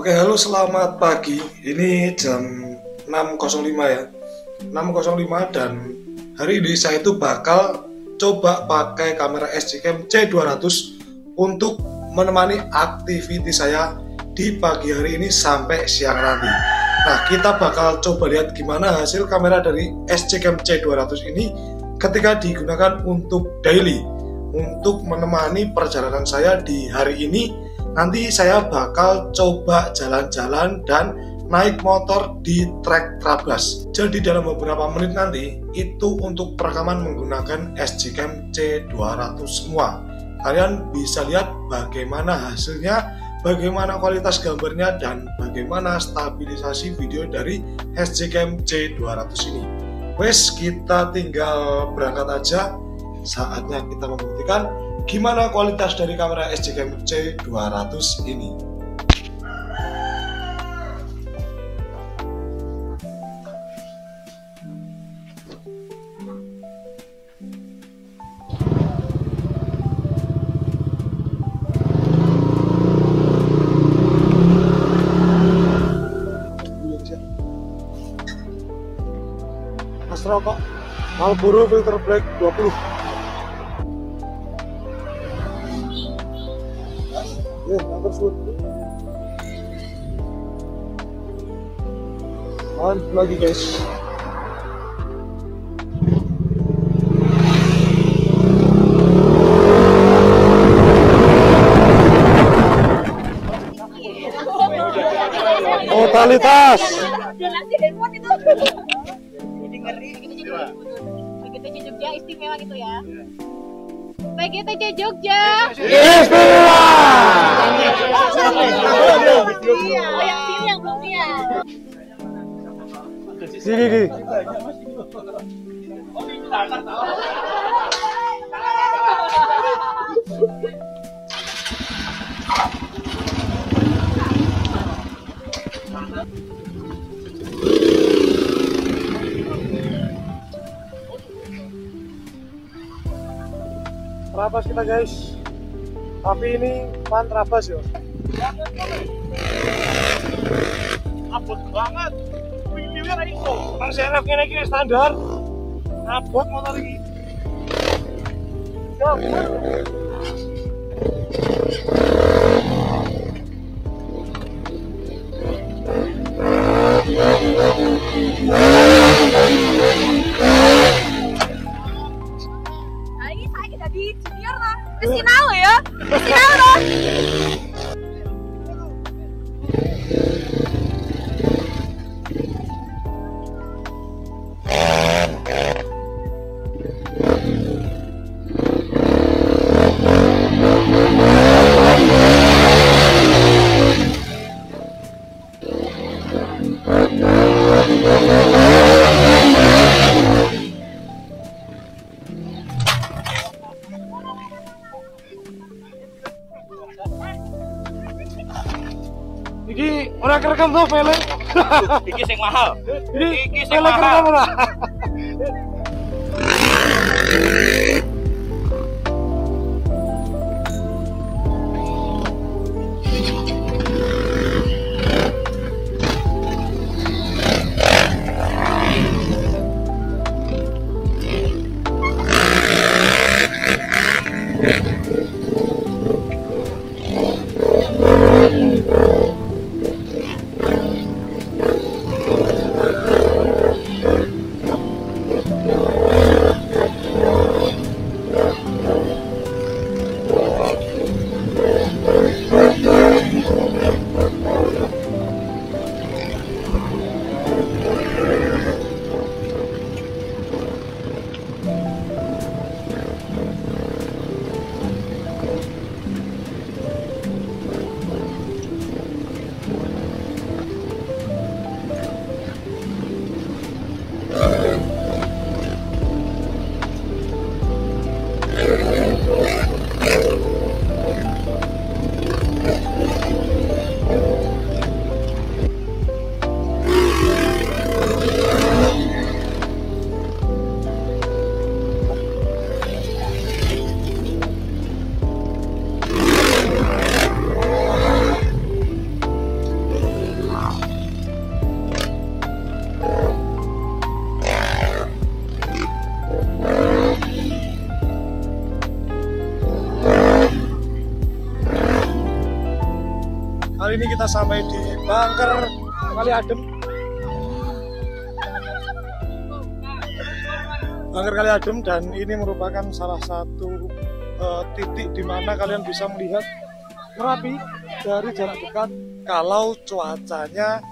Oke, halo selamat pagi. Ini jam 6.05 ya. 6.05 dan hari ini saya itu bakal coba pakai kamera SGCam C200 untuk menemani aktivitas saya di pagi hari ini sampai siang nanti. Nah, kita bakal coba lihat gimana hasil kamera dari SGCam C200 ini ketika digunakan untuk daily, untuk menemani perjalanan saya di hari ini. Nanti saya bakal coba jalan-jalan dan naik motor di trek Trabas. Jadi dalam beberapa menit nanti itu untuk perekaman menggunakan SGCam C200 semua. Kalian bisa lihat bagaimana hasilnya, bagaimana kualitas gambarnya, dan bagaimana stabilisasi video dari SGCam C200 ini. Wes, kita tinggal berangkat aja. Saatnya kita membuktikan gimana kualitas dari kamera SGCam C200 ini. Mas rokok Marlboro filter black 20. Ya, terus lagi guys. Totalitas. PGTC Jogja istimewa gitu ya. PGTC Jogja Istimewa. yang sini yang belum lihat. Sini. Trabas kita guys, tapi ini pan Trabas ya. Abot banget, pilihnya itu. RCRF ini standar, abot motor ini. Kesinau ya, kesinau dong. Iki orang kerekam tuh film. Iki sing mahal. Iki sing kerekam ora. Kali ini kita sampai di Bangker Kali Adem. Bangker Kali Adem, dan ini merupakan salah satu titik di mana kalian bisa melihat Merapi dari jarak dekat kalau cuacanya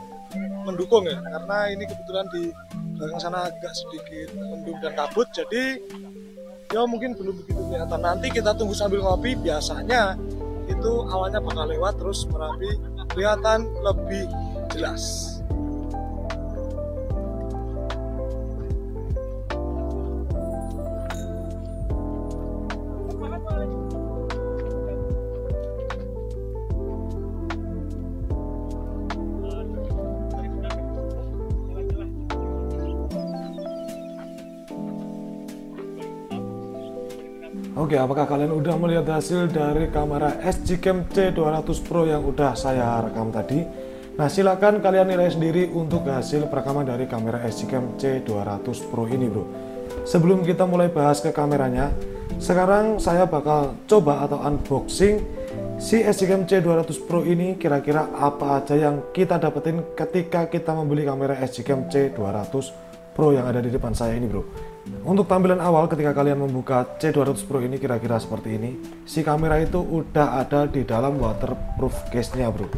mendukung ya, karena ini kebetulan di belakang sana agak sedikit mendung dan kabut, jadi ya mungkin belum begitu kelihatan. Nanti kita tunggu sambil ngopi, biasanya itu awannya bakal lewat terus Merapi kelihatan lebih jelas. Oke, apakah kalian udah melihat hasil dari kamera SGCam C200 Pro yang udah saya rekam tadi? Nah, silakan kalian nilai sendiri untuk hasil perekaman dari kamera SGCam C200 Pro ini, bro. Sebelum kita mulai bahas ke kameranya, sekarang saya bakal coba atau unboxing si SGCam C200 Pro ini. Kira-kira apa aja yang kita dapetin ketika kita membeli kamera SGCam C200 Pro yang ada di depan saya ini, bro. Untuk tampilan awal ketika kalian membuka C200 Pro ini kira-kira seperti ini. Si kamera itu udah ada di dalam waterproof case-nya, bro.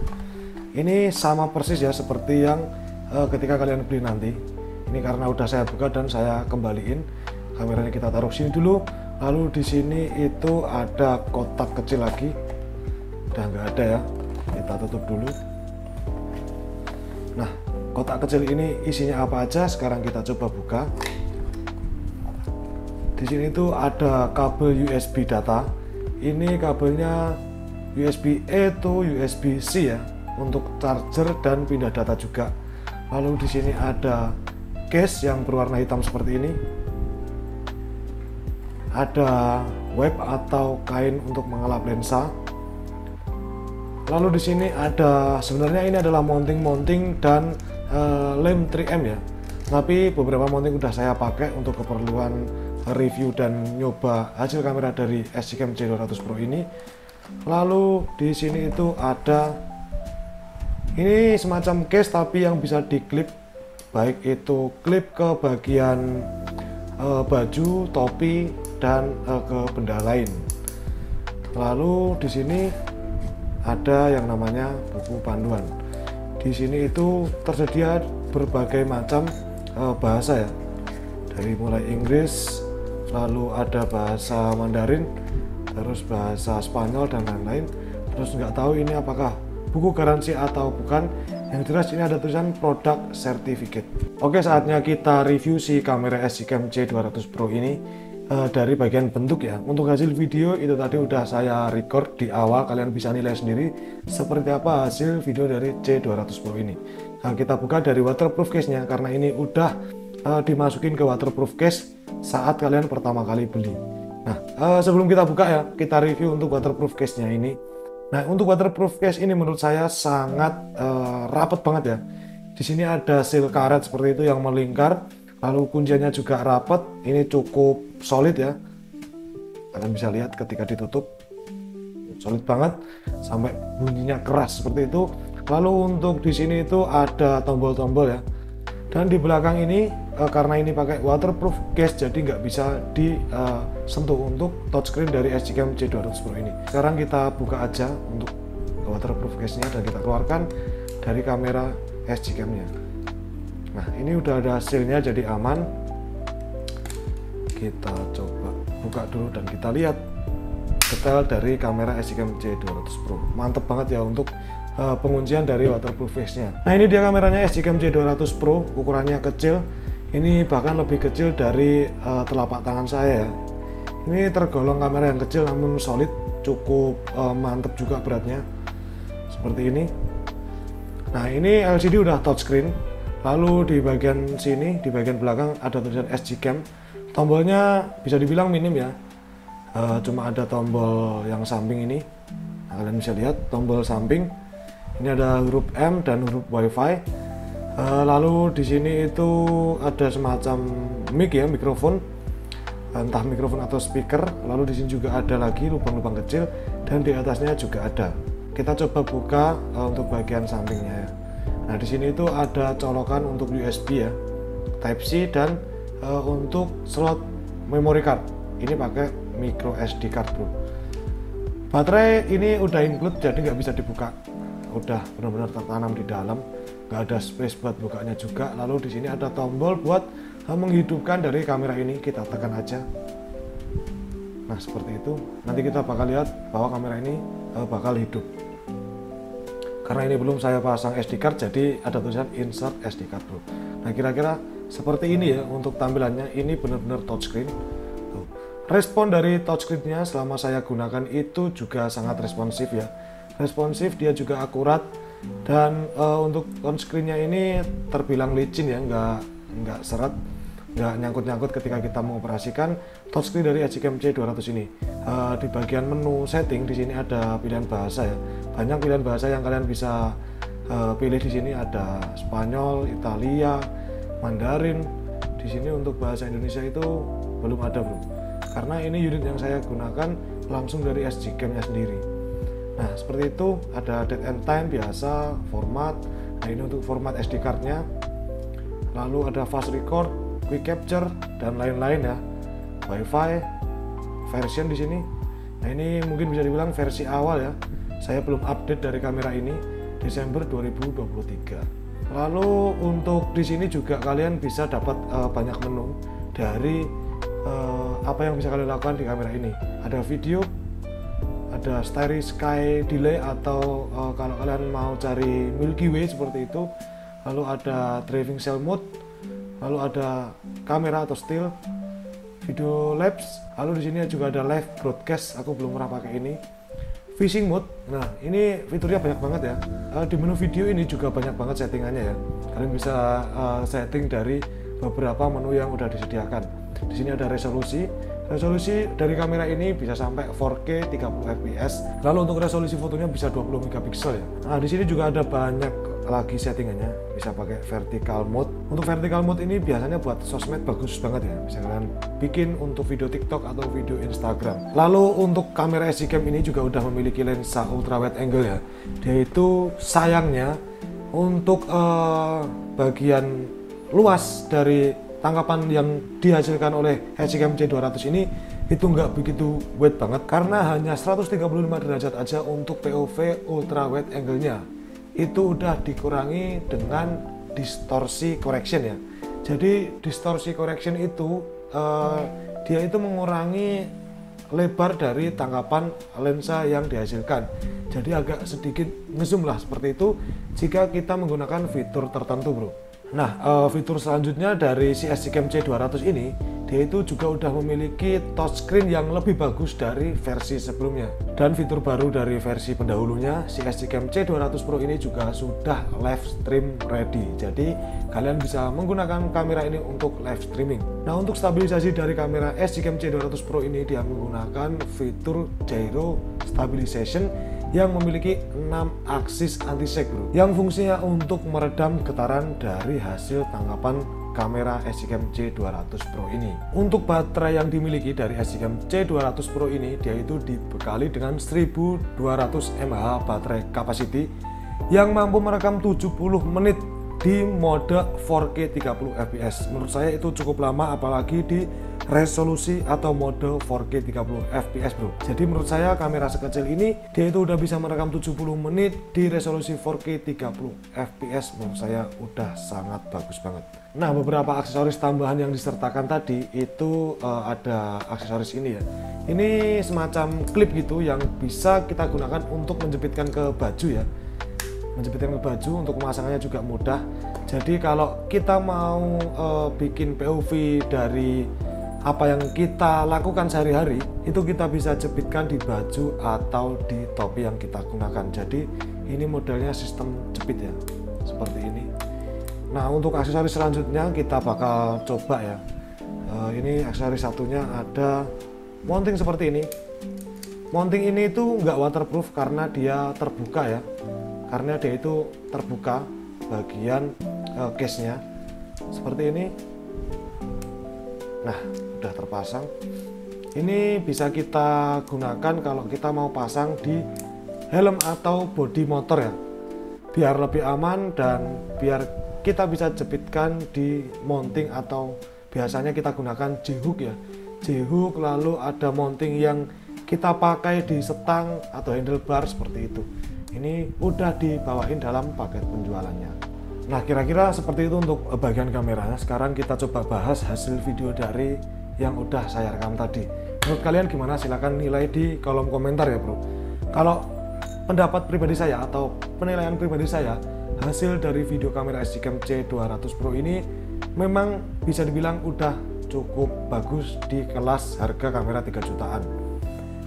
Ini sama persis ya seperti yang ketika kalian beli nanti. Ini karena udah saya buka dan saya kembaliin. Kameranya kita taruh sini dulu. Lalu di sini itu ada kotak kecil lagi. Udah nggak ada ya. Kita tutup dulu. Nah, kotak kecil ini isinya apa aja? Sekarang kita coba buka. Di sini itu ada kabel USB data. Ini kabelnya USB-A to USB-C ya, untuk charger dan pindah data juga. Lalu di sini ada case yang berwarna hitam seperti ini. Ada web atau kain untuk mengelap lensa. Lalu di sini ada, sebenarnya ini adalah mounting dan lem 3M ya. Tapi beberapa mounting udah saya pakai untuk keperluan review dan nyoba hasil kamera dari SGCam C200 Pro ini. Lalu di sini itu ada ini semacam case tapi yang bisa diklip, baik itu klip ke bagian baju, topi, dan ke benda lain. Lalu di sini ada yang namanya buku panduan. Di sini itu tersedia berbagai macam bahasa ya, dari mulai Inggris, lalu ada bahasa Mandarin, terus bahasa Spanyol dan lain-lain. Terus nggak tahu ini apakah buku garansi atau bukan. Yang jelas ini ada tulisan product certificate. Oke, saatnya kita review si kamera SGCam C200 Pro ini dari bagian bentuk ya. Untuk hasil video itu tadi udah saya record di awal, kalian bisa nilai sendiri seperti apa hasil video dari C200 Pro ini. Nah, kita buka dari waterproof case-nya karena ini udah dimasukin ke waterproof case saat kalian pertama kali beli. Nah, sebelum kita buka ya, kita review untuk waterproof case-nya ini. Nah, untuk waterproof case ini menurut saya sangat rapet banget ya. Di sini ada seal karet seperti itu yang melingkar, lalu kunciannya juga rapet. Ini cukup solid ya. Kalian bisa lihat ketika ditutup, solid banget sampai bunyinya keras seperti itu. Lalu untuk di sini itu ada tombol-tombol ya. Dan di belakang ini karena ini pakai waterproof case jadi nggak bisa disentuh untuk touchscreen dari SGCam C200 Pro ini. Sekarang kita buka aja untuk waterproof case-nya dan kita keluarkan dari kamera SGCam-nya. Nah, ini udah ada hasilnya jadi aman. Kita coba buka dulu dan kita lihat detail dari kamera SGCam C200 Pro. Mantep banget ya untuk penguncian dari waterproof case-nya. Nah, ini dia kameranya SGCam C200 Pro, ukurannya kecil. Ini bahkan lebih kecil dari telapak tangan saya ya. Ini tergolong kamera yang kecil namun solid, cukup mantep juga beratnya. Seperti ini. Nah, ini LCD udah touchscreen. Lalu di bagian sini, di bagian belakang ada tulisan SGCam. Tombolnya bisa dibilang minim ya. Cuma ada tombol yang samping ini. Nah, kalian bisa lihat tombol samping. Ini ada huruf M dan huruf WiFi. Lalu di sini itu ada semacam mic ya, mikrofon, entah mikrofon atau speaker. Lalu di sini juga ada lagi lubang-lubang kecil dan di atasnya juga ada. kita coba buka untuk bagian sampingnya ya. Nah di sini itu ada colokan untuk USB ya, Type C, dan untuk slot memory card ini pakai micro SD card bro. Baterai ini udah include, jadi nggak bisa dibuka, udah benar-benar tertanam di dalam, nggak ada space buat bukanya juga. Lalu di sini ada tombol buat menghidupkan dari kamera ini, kita tekan aja. Nah seperti itu, nanti kita bakal lihat bahwa kamera ini bakal hidup. Karena ini belum saya pasang SD card, jadi ada tulisan insert SD card bro. Nah kira-kira seperti ini ya untuk tampilannya. Ini benar-benar touchscreen. Respon dari touchscreen-nya selama saya gunakan itu juga sangat responsif ya. Responsif, dia juga akurat, dan untuk touchscreen-nya ini terbilang licin ya, nggak seret, nggak nyangkut-nyangkut ketika kita mengoperasikan touchscreen dari SGCAM C200 ini. Di bagian menu setting di sini ada pilihan bahasa ya. Banyak pilihan bahasa yang kalian bisa pilih di sini, ada Spanyol, Italia, Mandarin. Di sini untuk bahasa Indonesia itu belum ada bro, karena ini unit yang saya gunakan langsung dari SGCAM-nya sendiri. Nah seperti itu, ada date and time biasa, format. Nah ini untuk format SD card-nya. Lalu ada fast record, quick capture, dan lain-lain ya. Wi-Fi, version di sini. Nah ini mungkin bisa dibilang versi awal ya. Saya belum update dari kamera ini, Desember 2023. Lalu untuk di sini juga kalian bisa dapat banyak menu dari apa yang bisa kalian lakukan di kamera ini. Ada video, ada starry sky delay, atau kalau kalian mau cari Milky Way seperti itu. Lalu ada driving cell mode, lalu ada kamera atau still, video lapse. Lalu di sini juga ada live broadcast, aku belum pernah pakai ini. Fishing mode, nah ini fiturnya banyak banget ya. Di menu video ini juga banyak banget settingannya ya. Kalian bisa setting dari beberapa menu yang udah disediakan. Di sini ada resolusi dari kamera ini bisa sampai 4K 30 fps. Lalu untuk resolusi fotonya bisa 20 megapiksel ya. Nah di sini juga ada banyak lagi settingannya, bisa pakai vertical mode. Untuk vertical mode ini biasanya buat sosmed bagus banget ya, bisa kalian bikin untuk video TikTok atau video Instagram. Lalu untuk kamera SGCAM ini juga udah memiliki lensa ultra wide angle ya. Dia itu sayangnya untuk bagian luas dari tangkapan yang dihasilkan oleh SGCAM C200 ini itu nggak begitu wide banget, karena hanya 135 derajat aja untuk POV ultra wide angle-nya. Itu udah dikurangi dengan distorsi correction ya. Jadi distorsi correction itu dia itu mengurangi lebar dari tangkapan lensa yang dihasilkan. Jadi agak sedikit ngezoom lah seperti itu jika kita menggunakan fitur tertentu bro. Nah fitur selanjutnya dari si SGCAM C200 ini, dia itu juga udah memiliki touchscreen yang lebih bagus dari versi sebelumnya. Dan fitur baru dari versi pendahulunya, si SGCAM C200 Pro ini juga sudah live stream ready. Jadi kalian bisa menggunakan kamera ini untuk live streaming. Nah untuk stabilisasi dari kamera SGCAM C200 Pro ini, dia menggunakan fitur gyro stabilization yang memiliki 6 aksis anti-shake bro, yang fungsinya untuk meredam getaran dari hasil tangkapan kamera SGCAM C200 Pro ini. Untuk baterai yang dimiliki dari SGCAM C200 Pro ini, dia itu dibekali dengan 1200 mAh baterai capacity yang mampu merekam 70 menit di mode 4K 30 fps. Menurut saya itu cukup lama, apalagi di resolusi atau mode 4K 30 fps bro. Jadi menurut saya kamera sekecil ini dia itu udah bisa merekam 70 menit di resolusi 4K 30 fps. Menurut saya udah sangat bagus banget. Nah beberapa aksesoris tambahan yang disertakan tadi itu ada aksesoris ini ya. Ini semacam klip gitu yang bisa kita gunakan untuk menjepitkan ke baju ya. Menjepitkan ke baju, untuk pemasangannya juga mudah. Jadi kalau kita mau bikin POV dari apa yang kita lakukan sehari-hari, itu kita bisa jepitkan di baju atau di topi yang kita gunakan. Jadi ini modelnya sistem jepit ya, seperti ini. Nah untuk aksesoris selanjutnya kita bakal coba ya. Ini aksesoris satunya ada mounting seperti ini. Mounting ini itu nggak waterproof karena dia terbuka ya. Karena dia itu terbuka bagian case-nya seperti ini. Nah udah terpasang. Ini bisa kita gunakan kalau kita mau pasang di helm atau bodi motor ya, biar lebih aman dan biar kita bisa jepitkan di mounting atau biasanya kita gunakan J-hook ya, J-hook, lalu ada mounting yang kita pakai di setang atau handlebar seperti itu. Ini udah dibawain dalam paket penjualannya. Nah, kira-kira seperti itu untuk bagian kameranya. Sekarang kita coba bahas hasil video dari yang udah saya rekam tadi. Menurut kalian gimana? Silahkan nilai di kolom komentar ya bro. Kalau pendapat pribadi saya atau penilaian pribadi saya, hasil dari video kamera SGCam C200 Pro ini memang bisa dibilang udah cukup bagus di kelas harga kamera 3 jutaan.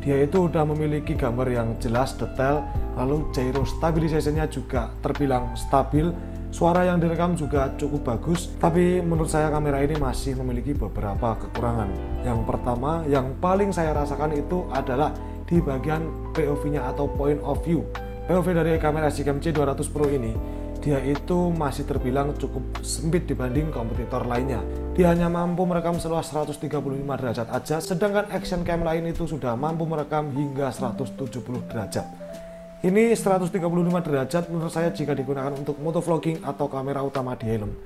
Dia itu udah memiliki gambar yang jelas, detail, lalu gyro stabilisasinya juga terbilang stabil. Suara yang direkam juga cukup bagus, tapi menurut saya kamera ini masih memiliki beberapa kekurangan. Yang pertama, yang paling saya rasakan itu adalah di bagian POV-nya atau point of view. POV dari kamera SGCam C200 Pro ini, dia itu masih terbilang cukup sempit dibanding kompetitor lainnya. Dia hanya mampu merekam seluas 135 derajat aja, sedangkan action cam lain itu sudah mampu merekam hingga 170 derajat. Ini 135 derajat menurut saya jika digunakan untuk motovlogging atau kamera utama di helm,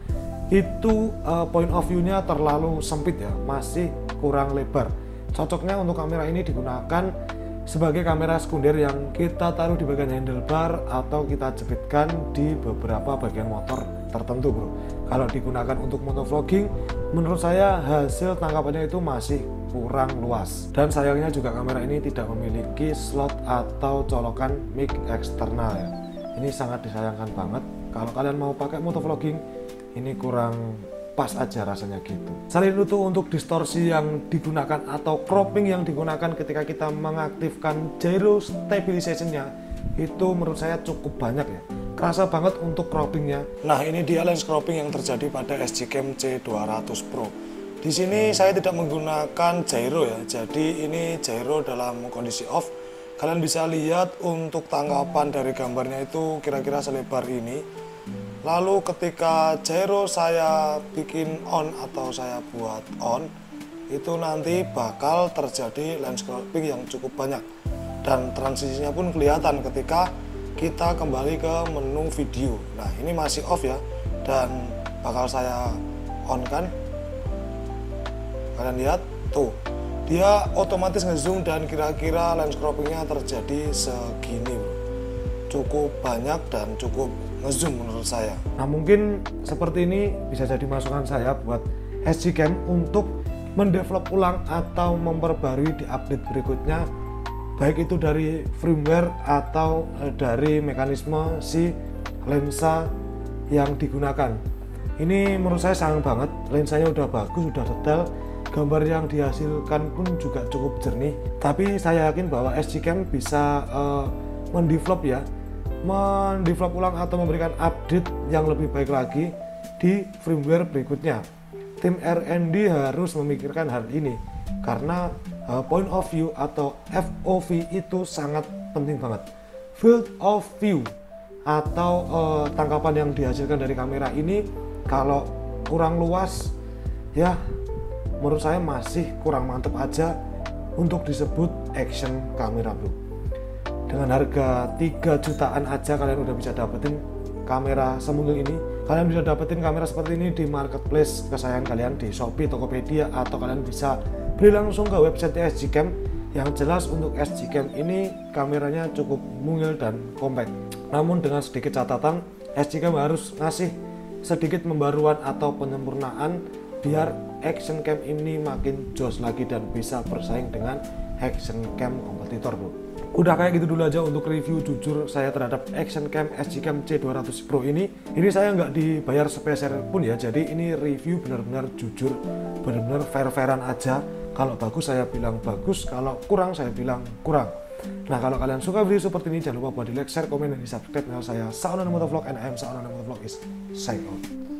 itu point of view-nya terlalu sempit ya, masih kurang lebar. Cocoknya untuk kamera ini digunakan sebagai kamera sekunder yang kita taruh di bagian handlebar atau kita jepitkan di beberapa bagian motor tertentu bro. Kalau digunakan untuk motovlogging, menurut saya hasil tangkapannya itu masih kurang luas, dan sayangnya juga kamera ini tidak memiliki slot atau colokan mic eksternal ya. Ini sangat disayangkan banget. Kalau kalian mau pakai motovlogging, ini kurang pas aja rasanya gitu. Selain itu, untuk distorsi yang digunakan atau cropping yang digunakan ketika kita mengaktifkan gyro stabilization-nya, itu menurut saya cukup banyak ya. Kerasa banget untuk croppingnya. Nah, ini dia lens cropping yang terjadi pada SGCam C200 Pro. Di sini saya tidak menggunakan gyro ya, jadi ini gyro dalam kondisi off. Kalian bisa lihat untuk tangkapan dari gambarnya itu kira-kira selebar ini. Lalu ketika gyro saya bikin on atau saya buat on, itu nanti bakal terjadi lens cropping yang cukup banyak. Dan transisinya pun kelihatan ketika kita kembali ke menu video. Nah, ini masih off ya, dan bakal saya on kan. Kalian lihat tuh, dia otomatis ngezoom dan kira-kira lens croppingnya terjadi segini bro. Cukup banyak dan cukup ngezoom menurut saya. Nah, mungkin seperti ini bisa jadi masukan saya buat SGCam untuk mendevelop ulang atau memperbarui di update berikutnya, baik itu dari firmware atau dari mekanisme si lensa yang digunakan. Ini menurut saya sayang banget, lensanya udah bagus, udah detail, gambar yang dihasilkan pun juga cukup jernih, tapi saya yakin bahwa SGCam bisa mendevelop ulang atau memberikan update yang lebih baik lagi di firmware berikutnya. Tim R&D harus memikirkan hal ini karena point of view atau FOV itu sangat penting banget. Field of view atau tangkapan yang dihasilkan dari kamera ini kalau kurang luas ya, menurut saya masih kurang mantep aja untuk disebut action kamera bro. Dengan harga 3 jutaan aja kalian udah bisa dapetin kamera semungil ini. Kalian bisa dapetin kamera seperti ini di marketplace kesayangan kalian, di Shopee, Tokopedia, atau kalian bisa beli langsung ke website SGCam. Yang jelas untuk SGCam ini kameranya cukup mungil dan compact. Namun dengan sedikit catatan, SGCam harus ngasih sedikit pembaruan atau penyempurnaan biar action cam ini makin jos lagi dan bisa bersaing dengan action cam kompetitor bro. Udah kayak gitu dulu aja untuk review jujur saya terhadap action cam SGCam C200 Pro ini. Ini saya nggak dibayar sepeser pun ya, jadi ini review benar-benar jujur, benar-benar fair-fairan aja. Kalau bagus saya bilang bagus, kalau kurang saya bilang kurang. Nah, kalau kalian suka video seperti ini jangan lupa buat di like, share, komen, dan di subscribe channel saya. Saunana Motovlog and I am Saunana Motovlog is sign out.